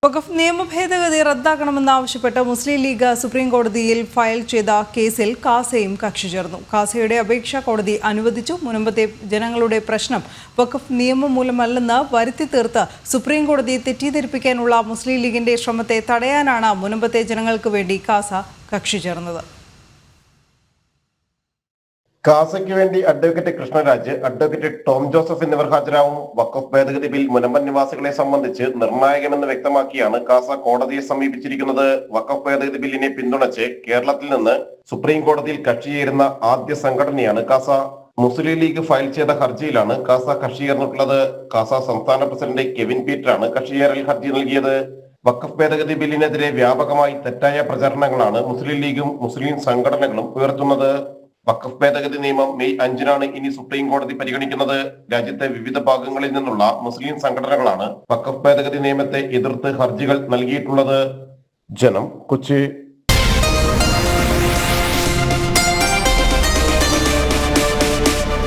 വഖഫ് നിയമ ഭേദഗതി റദ്ദാക്കണമെന്നാവശ്യപ്പെട്ട് മുസ്ലിം league supreme കോടതിയിൽ ഫയൽ ചെയ്ത കേസിൽ കാസയും കക്ഷി ചേർന്നു. കാസയുടെ അപേക്ഷ കോടതി അനുവദിച്ചു. മുൻപത്തെ ജനങ്ങളുടെ പ്രശ്നം വഖഫ് നിയമം മൂലമല്ലെന്ന് വരുത്തി തീർത്ത് സുപ്രീം കോടതിയെ തെറ്റിദ്ധരിപ്പിക്കാനുള്ള മുസ്ലിം ലീഗിന്റെ ശ്രമത്തെ തടയാനാണ് മുൻപത്തെ ജനങ്ങൾക്ക് വേണ്ടി കാസ കക്ഷി ചേർന്നത്. കാസയ്ക്ക് വേണ്ടി advocate Krishnaraj, advocate Tom Joseph എന്നിവർ ഹാജരാവും. വഖഫ് ഭേദഗതി ബിൽ മുനമ്പൻ നിവാസികളെ സംബന്ധിച്ച് നിർണായകമെന്ന് വ്യക്തമാക്കിയാണ് കാസ കോടതിയെ സമീപിച്ചിരിക്കുന്നത്. വഖഫ് ഭേദഗതി ബില്ലിനെ പിന്തുണച്ച് കേരളത്തിൽ നിന്ന് സുപ്രീം കോടതിയിൽ കക്ഷിയേരുന്ന ആദ്യ സംഘടനയാണ് കാസ. മുസ്ലിം ലീഗ് ഫയൽ ചെയ്ത ഹർജിയിലാണ് കാസ കക്ഷിയേർന്നിട്ടുള്ളത്. കാസ സംസ്ഥാന പ്രസിഡന്റ് കെവിൻ പീറ്ററാണ് കക്ഷിയേറൽ ഹർജി നൽകിയത്. വഖഫ് ഭേദഗതി ബില്ലിനെതിരെ വ്യാപകമായി തെറ്റായ പ്രചരണങ്ങളാണ് മുസ്ലിം ലീഗും മുസ്ലിം സംഘടനകളും ഉയർത്തുന്നത്. വഖഫ് ഭേദഗതി നിയമം മെയ് 5-നാണ് ഇനി സുപ്രീം കോടതി പരിഗണിക്കുന്നത്. രാജ്യത്തെ വിവിധ ഭാഗങ്ങളിൽ നിന്നുള്ള മുസ്ലിം സംഘടനകളാണ് വഖഫ് ഭേദഗതി നിയമത്തെ എതിർത്ത് ഹർജികൾ നൽകിയിട്ടുള്ളത്. ജനം, കൊച്ചി.